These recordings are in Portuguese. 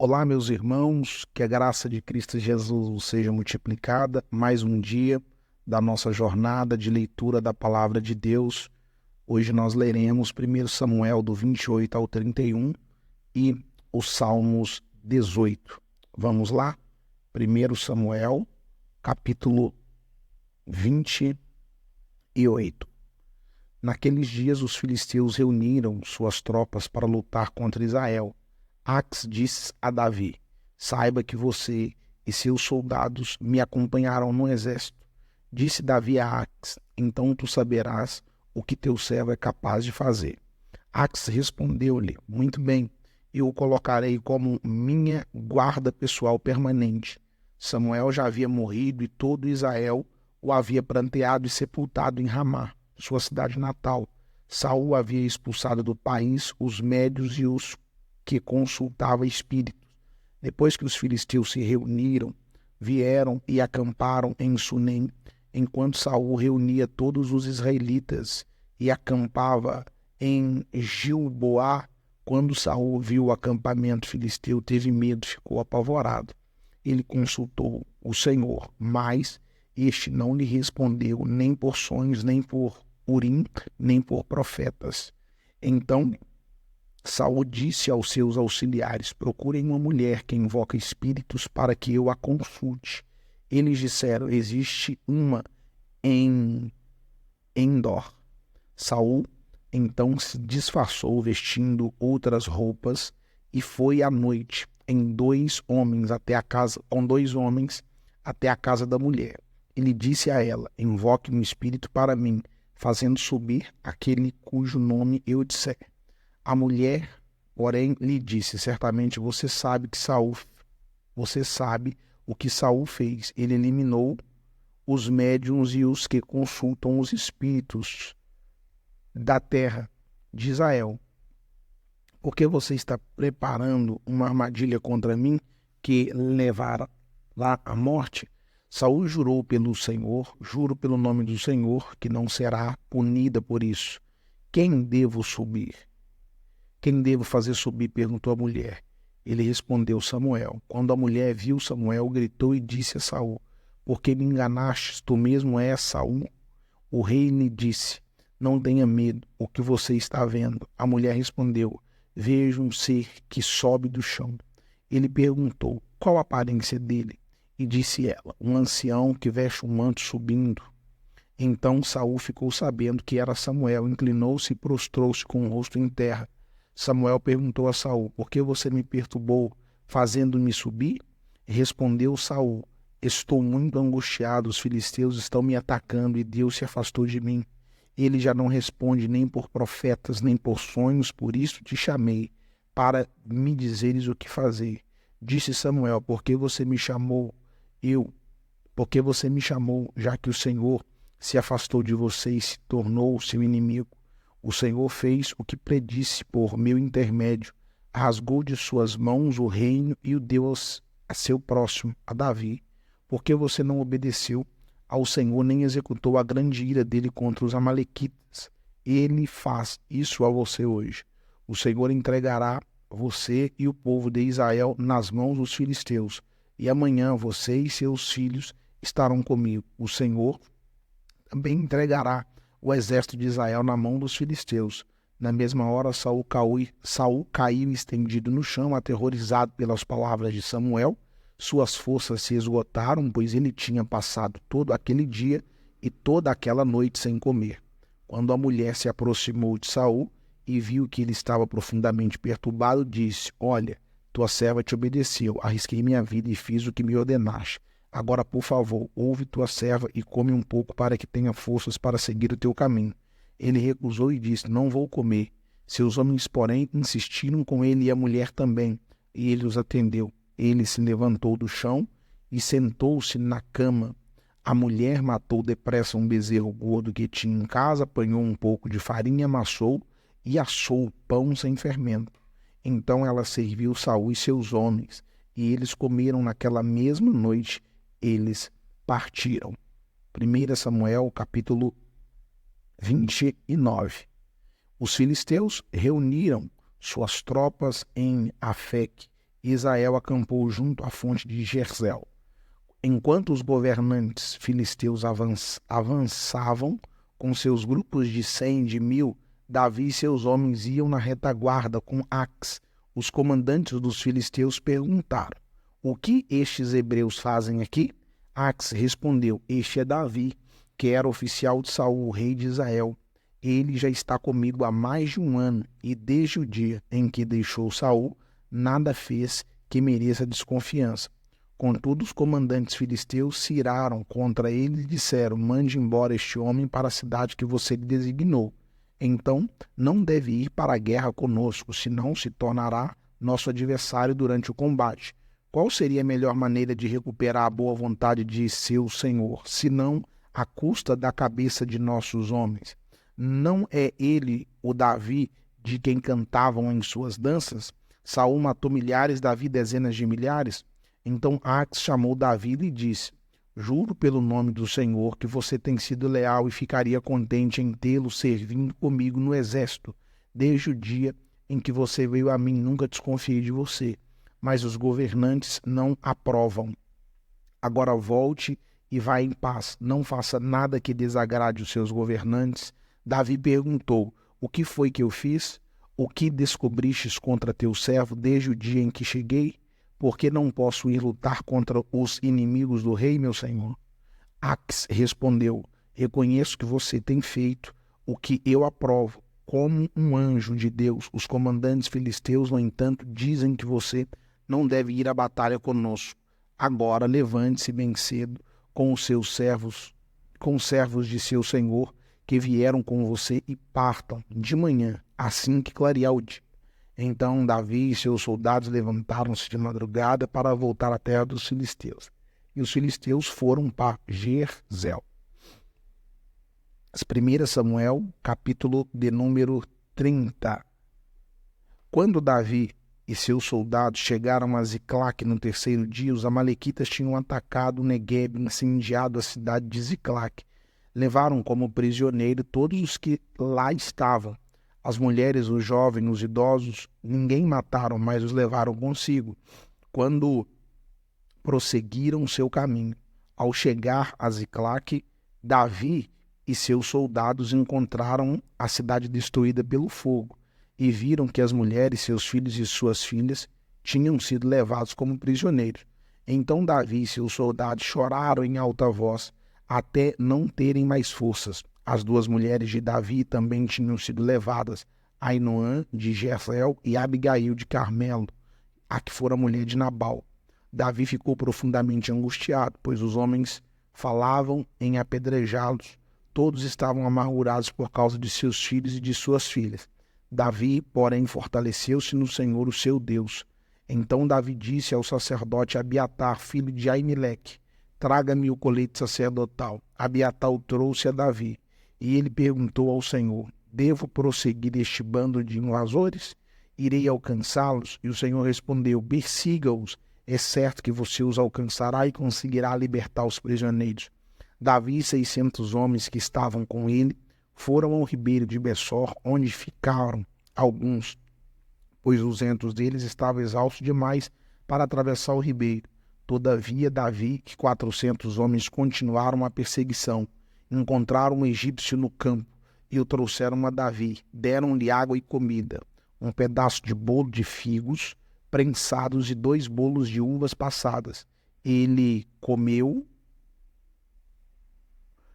Olá, meus irmãos, que a graça de Cristo Jesus seja multiplicada. Mais um dia da nossa jornada de leitura da Palavra de Deus. Hoje nós leremos 1 Samuel do 28 ao 31 e os Salmos 18. Vamos lá? 1 Samuel, capítulo 28. Naqueles dias os filisteus reuniram suas tropas para lutar contra Israel. Ax disse a Davi: saiba que você e seus soldados me acompanharão no exército. Disse Davi a Ax: então tu saberás o que teu servo é capaz de fazer. Ax respondeu-lhe: muito bem, eu o colocarei como minha guarda pessoal permanente. Samuel já havia morrido e todo Israel o havia pranteado e sepultado em Ramá, sua cidade natal. Saul havia expulsado do país os médios e os que consultava espíritos. Depois que os filisteus se reuniram, vieram e acamparam em Sunem, enquanto Saul reunia todos os israelitas e acampava em Gilboá. Quando Saul viu o acampamento filisteu, teve medo, ficou apavorado. Ele consultou o Senhor, mas este não lhe respondeu, nem por sonhos, nem por Urim, nem por profetas. Então Saul disse aos seus auxiliares: procurem uma mulher que invoca espíritos para que eu a consulte. Eles disseram: existe uma em Endor. Saul então se disfarçou vestindo outras roupas e foi à noite com dois homens até a casa da mulher. Ele disse a ela: invoque um espírito para mim, fazendo subir aquele cujo nome eu disser. A mulher, porém, lhe disse: certamente você sabe o que Saul fez. Ele eliminou os médiuns e os que consultam os espíritos da terra de Israel. Por que você está preparando uma armadilha contra mim que levará à morte? Saul jurou pelo Senhor, juro pelo nome do Senhor, que não será punida por isso. Quem devo subir? Quem devo fazer subir? Perguntou a mulher. Ele respondeu: Samuel. Quando a mulher viu Samuel, gritou e disse a Saul: por que me enganastes? Tu mesmo és Saul? O rei lhe disse: não tenha medo, o que você está vendo? A mulher respondeu: vejo um ser que sobe do chão. Ele perguntou: qual a aparência dele? E disse ela: um ancião que veste um manto subindo. Então Saul ficou sabendo que era Samuel, inclinou-se e prostrou-se com o rosto em terra. Samuel perguntou a Saul: por que você me perturbou, fazendo-me subir? Respondeu Saul: estou muito angustiado, os filisteus estão me atacando e Deus se afastou de mim. Ele já não responde nem por profetas, nem por sonhos, por isso te chamei, para me dizeres o que fazer. Disse Samuel: por que você me chamou? Porque você me chamou, já que o Senhor se afastou de você e se tornou seu inimigo. O Senhor fez o que predisse por meu intermédio, rasgou de suas mãos o reino e o deu a seu próximo, a Davi. Porque você não obedeceu ao Senhor, nem executou a grande ira dele contra os amalequitas. Ele faz isso a você hoje. O Senhor entregará você e o povo de Israel nas mãos dos filisteus, e amanhã você e seus filhos estarão comigo. O Senhor também entregará o exército de Israel na mão dos filisteus. Na mesma hora, Saul caiu estendido no chão, aterrorizado pelas palavras de Samuel. Suas forças se esgotaram, pois ele tinha passado todo aquele dia e toda aquela noite sem comer. Quando a mulher se aproximou de Saul e viu que ele estava profundamente perturbado, disse: olha, tua serva te obedeceu, arrisquei minha vida e fiz o que me ordenaste. Agora, por favor, ouve tua serva e come um pouco para que tenha forças para seguir o teu caminho. Ele recusou e disse: não vou comer. Seus homens, porém, insistiram com ele e a mulher também, e ele os atendeu. Ele se levantou do chão e sentou-se na cama. A mulher matou depressa um bezerro gordo que tinha em casa, apanhou um pouco de farinha, amassou e assou pão sem fermento. Então ela serviu Saul e seus homens, e eles comeram naquela mesma noite. Eles partiram. 1 Samuel, capítulo 29. Os filisteus reuniram suas tropas em Afec Israel acampou junto à fonte de Jerzel. Enquanto os governantes filisteus avançavam com seus grupos de 100 e de 1000, Davi e seus homens iam na retaguarda com Ax. Os comandantes dos filisteus perguntaram: o que estes hebreus fazem aqui? Ax respondeu: este é Davi, que era oficial de Saul, rei de Israel. Ele já está comigo há mais de um ano, e desde o dia em que deixou Saul, nada fez que mereça desconfiança. Contudo, os comandantes filisteus se iraram contra ele e disseram: mande embora este homem para a cidade que você lhe designou. Então, não deve ir para a guerra conosco, senão se tornará nosso adversário durante o combate. Qual seria a melhor maneira de recuperar a boa vontade de seu senhor, senão à custa da cabeça de nossos homens? Não é ele o Davi de quem cantavam em suas danças? Saul matou milhares, Davi dezenas de milhares? Então Ax chamou Davi e lhe disse: juro pelo nome do Senhor que você tem sido leal e ficaria contente em tê-lo servindo comigo no exército. Desde o dia em que você veio a mim, nunca desconfiei de você. Mas os governantes não aprovam. Agora volte e vá em paz. Não faça nada que desagrade os seus governantes. Davi perguntou: o que foi que eu fiz? O que descobristes contra teu servo desde o dia em que cheguei? Por que não posso ir lutar contra os inimigos do rei, meu senhor? Ax respondeu: reconheço que você tem feito o que eu aprovo, como um anjo de Deus. Os comandantes filisteus, no entanto, dizem que você não deve ir à batalha conosco. Agora levante-se bem cedo com os servos de seu senhor, que vieram com você, e partam de manhã, assim que clarear o dia. Então Davi e seus soldados levantaram-se de madrugada para voltar à terra dos filisteus. E os filisteus foram para Jerzel. 1 Samuel, capítulo de número 30. Quando Davi e seus soldados chegaram a Ziclac no terceiro dia, os amalequitas tinham atacado o Neguebe e incendiado a cidade de Ziclac. Levaram como prisioneiro todos os que lá estavam. As mulheres, os jovens, os idosos, ninguém mataram, mas os levaram consigo, quando prosseguiram seu caminho. Ao chegar a Ziclac, Davi e seus soldados encontraram a cidade destruída pelo fogo e viram que as mulheres, seus filhos e suas filhas tinham sido levados como prisioneiros. Então Davi e seus soldados choraram em alta voz, até não terem mais forças. As duas mulheres de Davi também tinham sido levadas, Ainoã de Jezreel e Abigail de Carmelo, a que fora mulher de Nabal. Davi ficou profundamente angustiado, pois os homens falavam em apedrejá-los. Todos estavam amargurados por causa de seus filhos e de suas filhas. Davi, porém, fortaleceu-se no Senhor, o seu Deus. Então Davi disse ao sacerdote Abiatar, filho de Aimeleque: traga-me o colete sacerdotal. Abiatar o trouxe a Davi. E ele perguntou ao Senhor: devo prosseguir este bando de invasores? Irei alcançá-los? E o Senhor respondeu: persiga-os. É certo que você os alcançará e conseguirá libertar os prisioneiros. Davi e 600 homens que estavam com ele foram ao ribeiro de Bessor, onde ficaram alguns, pois 200 deles estavam exaustos demais para atravessar o ribeiro. Todavia Davi e 400 homens continuaram a perseguição. Encontraram um egípcio no campo e o trouxeram a Davi. Deram-lhe água e comida, um pedaço de bolo de figos prensados e 2 bolos de uvas passadas. Ele comeu,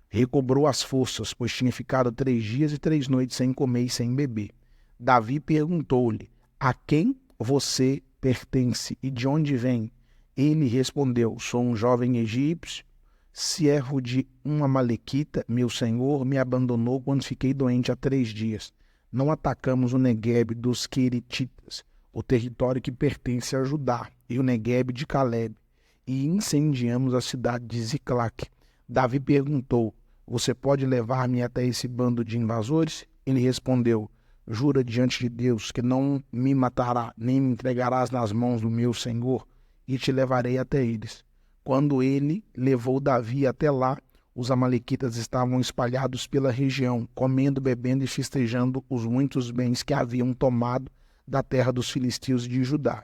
recobrou as forças, pois tinha ficado 3 dias e 3 noites sem comer e sem beber. Davi perguntou-lhe: a quem você pertence e de onde vem? Ele respondeu: sou um jovem egípcio, servo de um amalequita. Meu senhor me abandonou quando fiquei doente há 3 dias. Não atacamos o Neguebe dos Queretitas, o território que pertence a Judá, e o Neguebe de Caleb, e incendiamos a cidade de Ziclac. Davi perguntou: você pode levar-me até esse bando de invasores? Ele respondeu: jura diante de Deus que não me matará, nem me entregarás nas mãos do meu senhor, e te levarei até eles. Quando ele levou Davi até lá, os amalequitas estavam espalhados pela região, comendo, bebendo e festejando os muitos bens que haviam tomado da terra dos filisteus de Judá.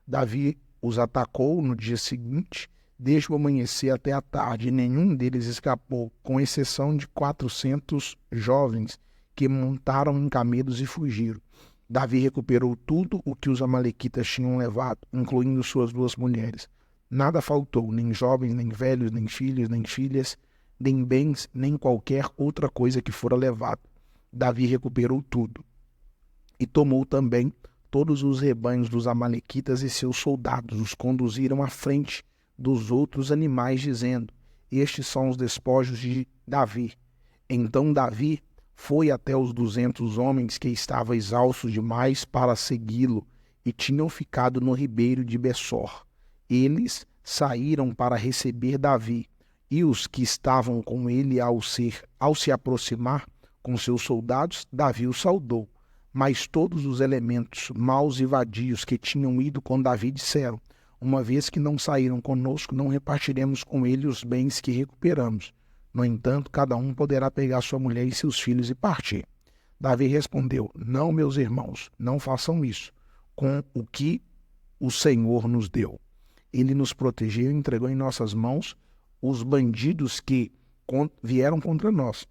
Davi os atacou no dia seguinte, desde o amanhecer até a tarde, e nenhum deles escapou, com exceção de 400 jovens que montaram em camelos e fugiram. Davi recuperou tudo o que os amalequitas tinham levado, incluindo suas 2 mulheres. Nada faltou, nem jovens, nem velhos, nem filhos, nem filhas, nem bens, nem qualquer outra coisa que fora levado. Davi recuperou tudo. E tomou também todos os rebanhos dos amalequitas e seus soldados, os conduziram à frente dos outros animais, dizendo: estes são os despojos de Davi. Então Davi foi até os 200 homens que estavam exaustos demais para segui-lo e tinham ficado no ribeiro de Bessor. Eles saíram para receber Davi, e os que estavam com ele ao se aproximar com seus soldados, Davi os saudou. Mas todos os elementos maus e vadios que tinham ido com Davi disseram: uma vez que não saíram conosco, não repartiremos com ele os bens que recuperamos. No entanto, cada um poderá pegar sua mulher e seus filhos e partir. Davi respondeu: não, meus irmãos, não façam isso com o que o Senhor nos deu. Ele nos protegeu e entregou em nossas mãos os bandidos que vieram contra nós.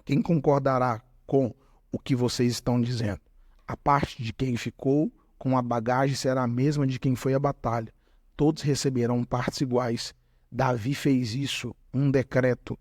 Quem concordará com o que vocês estão dizendo? A parte de quem ficou com a bagagem será a mesma de quem foi à batalha. Todos receberão partes iguais. Davi fez isso, um decreto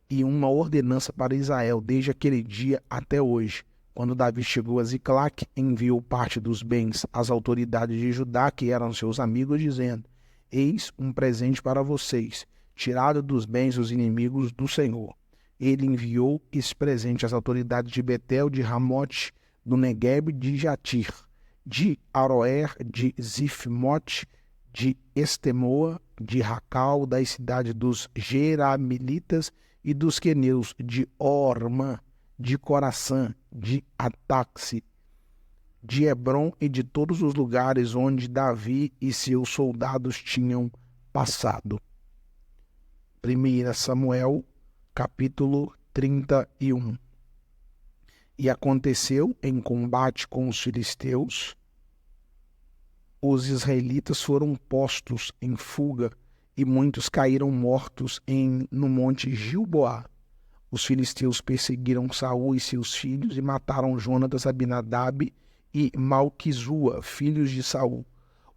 e uma ordenança para Israel desde aquele dia até hoje. Quando Davi chegou a Ziclac, enviou parte dos bens às autoridades de Judá, que eram seus amigos, dizendo: eis um presente para vocês, tirado dos bens dos inimigos do Senhor. Ele enviou esse presente às autoridades de Betel, de Ramote, do Negueb, de Jatir, de Aroer, de Zifmote, de Estemoa, de Racal, das cidades dos Jeramelitas e dos queneus, de Ormã, de Coraçã, de Ataxe, de Hebron e de todos os lugares onde Davi e seus soldados tinham passado. 1 Samuel, capítulo 31. E aconteceu em combate com os filisteus, os israelitas foram postos em fuga e muitos caíram mortos no monte Gilboá. Os filisteus perseguiram Saul e seus filhos e mataram Jonatas, Abinadab e Malquizua, filhos de Saul.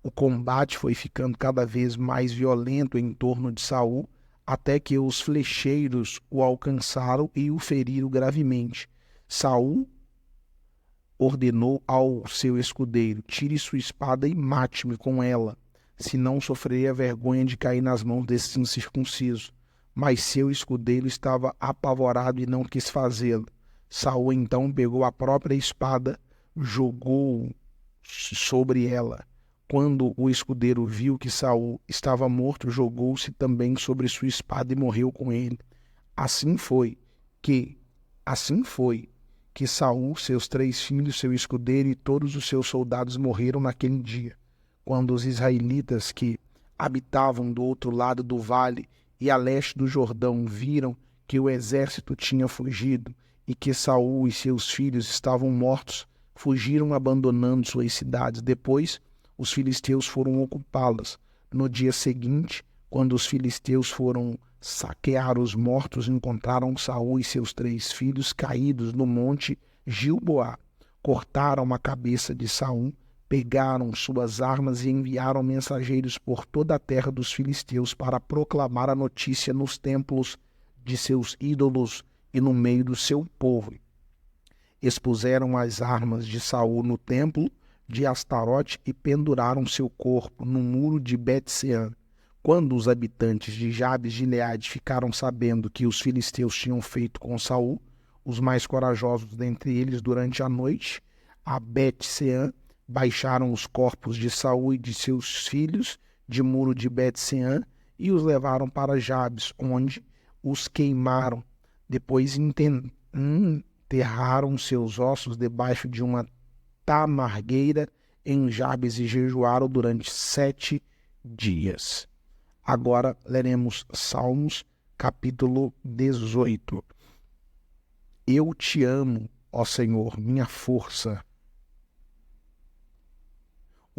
O combate foi ficando cada vez mais violento em torno de Saul, até que os flecheiros o alcançaram e o feriram gravemente. Saul ordenou ao seu escudeiro: tire sua espada e mate-me com ela, senão sofreria a vergonha de cair nas mãos desses incircuncisos. Mas seu escudeiro estava apavorado e não quis fazê-lo. Saul então pegou a própria espada, jogou sobre ela. Quando o escudeiro viu que Saul estava morto, jogou-se também sobre sua espada e morreu com ele. Assim foi que Saul, seus 3 filhos, seu escudeiro e todos os seus soldados morreram naquele dia. Quando os israelitas que habitavam do outro lado do vale e a leste do Jordão viram que o exército tinha fugido e que Saul e seus filhos estavam mortos, fugiram abandonando suas cidades. Depois, os filisteus foram ocupá-las. No dia seguinte, quando os filisteus foram saquear os mortos, encontraram Saul e seus 3 filhos caídos no monte Gilboá. Cortaram a cabeça de Saul, pegaram suas armas e enviaram mensageiros por toda a terra dos filisteus para proclamar a notícia nos templos de seus ídolos e no meio do seu povo. Expuseram as armas de Saul no templo de Astarote e penduraram seu corpo no muro de Bet-sean. Quando os habitantes de Jabes de Gileade ficaram sabendo que os filisteus tinham feito com Saul, os mais corajosos dentre eles, durante a noite, a Bet-sean, baixaram os corpos de Saul e de seus filhos de muro de Bet-sean e os levaram para Jabes, onde os queimaram. Depois enterraram seus ossos debaixo de uma tamargueira em Jabes e jejuaram durante 7 dias. Agora leremos Salmos, capítulo 18. Eu te amo, ó Senhor, minha força.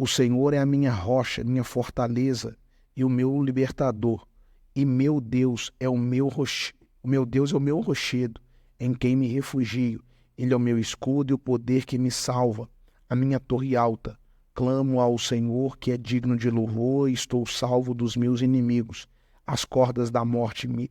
O Senhor é a minha rocha, minha fortaleza e o meu libertador. E meu Deus é o meu rochedo. O meu Deus é o meu rochedo, em quem me refugio. Ele é o meu escudo e o poder que me salva, a minha torre alta. Clamo ao Senhor, que é digno de louvor, e estou salvo dos meus inimigos. As cordas da morte me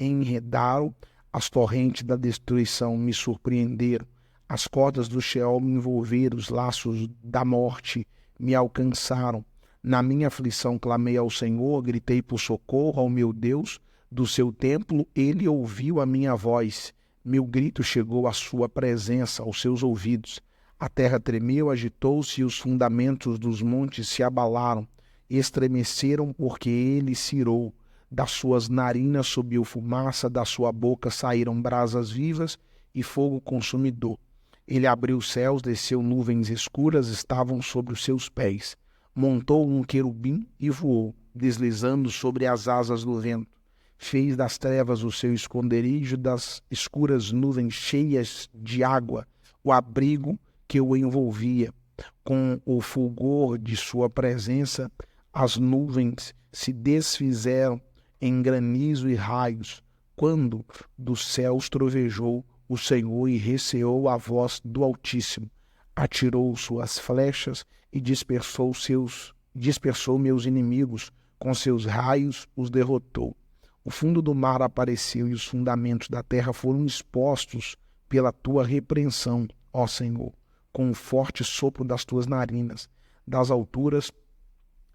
enredaram, as torrentes da destruição me surpreenderam. As cordas do Sheol me envolveram, os laços da morte me alcançaram. Na minha aflição clamei ao Senhor, gritei por socorro ao meu Deus. Do seu templo ele ouviu a minha voz. Meu grito chegou à sua presença, aos seus ouvidos. A terra tremeu, agitou-se e os fundamentos dos montes se abalaram. Estremeceram porque ele cirou. Das suas narinas subiu fumaça, da sua boca saíram brasas vivas e fogo consumidor. Ele abriu os céus, desceu nuvens escuras, estavam sobre os seus pés. Montou um querubim e voou, deslizando sobre as asas do vento. Fez das trevas o seu esconderijo, das escuras nuvens cheias de água, o abrigo que o envolvia. Com o fulgor de sua presença, as nuvens se desfizeram em granizo e raios, quando dos céus trovejou o Senhor e receou a voz do Altíssimo. Atirou suas flechas e dispersou meus inimigos, com seus raios os derrotou. O fundo do mar apareceu e os fundamentos da terra foram expostos pela tua repreensão, ó Senhor, com o forte sopro das tuas narinas. Das alturas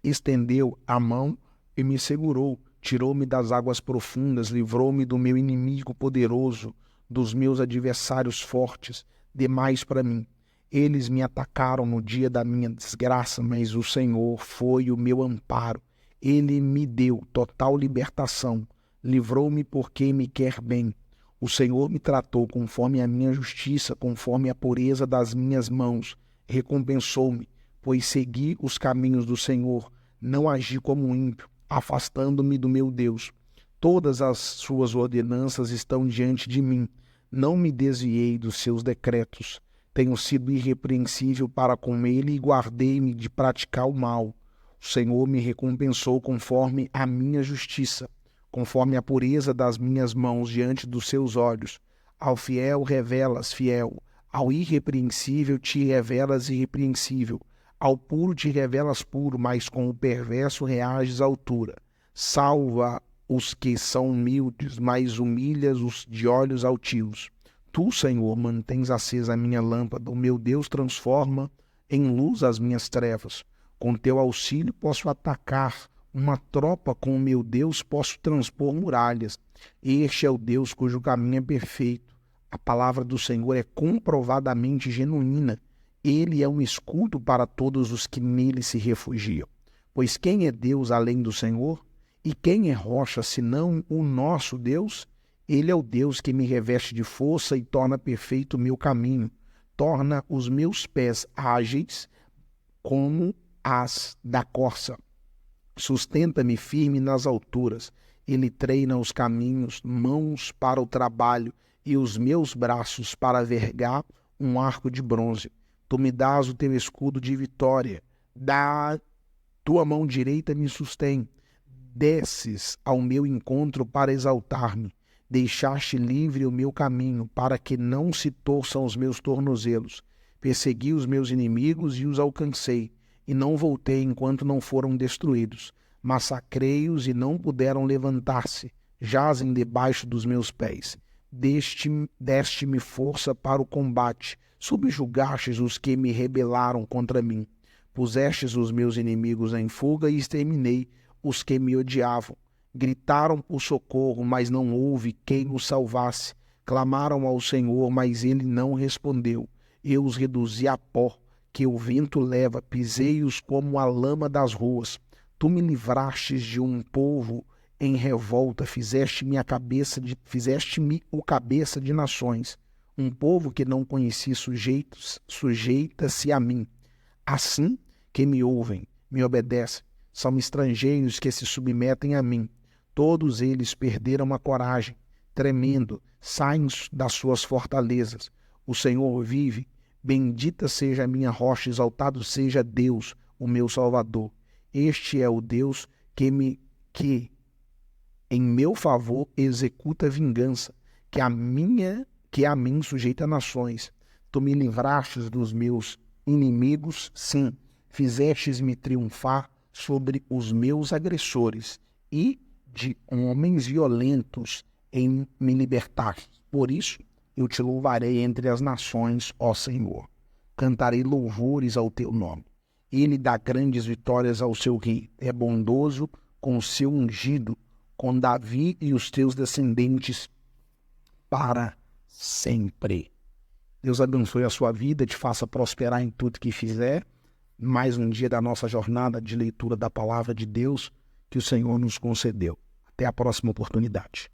estendeu a mão e me segurou, tirou-me das águas profundas, livrou-me do meu inimigo poderoso, dos meus adversários fortes, demais para mim. Eles me atacaram no dia da minha desgraça, mas o Senhor foi o meu amparo. Ele me deu total libertação, livrou-me porque me quer bem. O Senhor me tratou conforme a minha justiça, conforme a pureza das minhas mãos. Recompensou-me, pois segui os caminhos do Senhor, não agi como ímpio, afastando-me do meu Deus. Todas as suas ordenanças estão diante de mim. Não me desviei dos seus decretos. Tenho sido irrepreensível para com ele e guardei-me de praticar o mal. O Senhor me recompensou conforme a minha justiça, conforme a pureza das minhas mãos diante dos seus olhos. Ao fiel revelas fiel, ao irrepreensível te revelas irrepreensível, ao puro te revelas puro, mas com o perverso reages à altura. Salva os que são humildes, mas humilhas os de olhos altivos. Tu, Senhor, mantens acesa a minha lâmpada, o meu Deus transforma em luz as minhas trevas. Com teu auxílio posso atacar uma tropa, com o meu Deus posso transpor muralhas. Este é o Deus cujo caminho é perfeito. A palavra do Senhor é comprovadamente genuína. Ele é um escudo para todos os que nele se refugiam. Pois quem é Deus além do Senhor? E quem é rocha senão o nosso Deus? Ele é o Deus que me reveste de força e torna perfeito o meu caminho. Torna os meus pés ágeis como as da corça. Sustenta-me firme nas alturas. Ele treina os caminhos, mãos para o trabalho e os meus braços para vergar um arco de bronze. Tu me dás o teu escudo de vitória. Da tua mão direita me sustém. Desces ao meu encontro para exaltar-me. Deixaste livre o meu caminho, para que não se torçam os meus tornozelos. Persegui os meus inimigos e os alcancei, e não voltei enquanto não foram destruídos. Massacrei-os e não puderam levantar-se, jazem debaixo dos meus pés. Deste-me força para o combate, subjugastes os que me rebelaram contra mim. Pusestes os meus inimigos em fuga e exterminei os que me odiavam. Gritaram por socorro, mas não houve quem os salvasse. Clamaram ao Senhor, mas ele não respondeu. Eu os reduzi a pó, que o vento leva, pisei-os como a lama das ruas. Tu me livrastes de um povo em revolta, fizeste-me o cabeça de nações. Um povo que não conheci sujeita-se a mim. Assim que me ouvem, me obedecem. São estrangeiros que se submetem a mim. Todos eles perderam a coragem, tremendo, saem das suas fortalezas. O Senhor vive, bendita seja a minha rocha, exaltado seja Deus, o meu Salvador. Este é o Deus que em meu favor executa vingança, que a mim sujeita nações. Tu me livrastes dos meus inimigos, sim, fizestes-me triunfar sobre os meus agressores, e de homens violentos me libertaste. Por isso eu te louvarei entre as nações, ó Senhor. Cantarei louvores ao teu nome. Ele dá grandes vitórias ao seu rei. É bondoso com o seu ungido, com Davi e os teus descendentes para sempre. Deus abençoe a sua vida, te faça prosperar em tudo que fizer. Mais um dia da nossa jornada de leitura da palavra de Deus que o Senhor nos concedeu. Até a próxima oportunidade.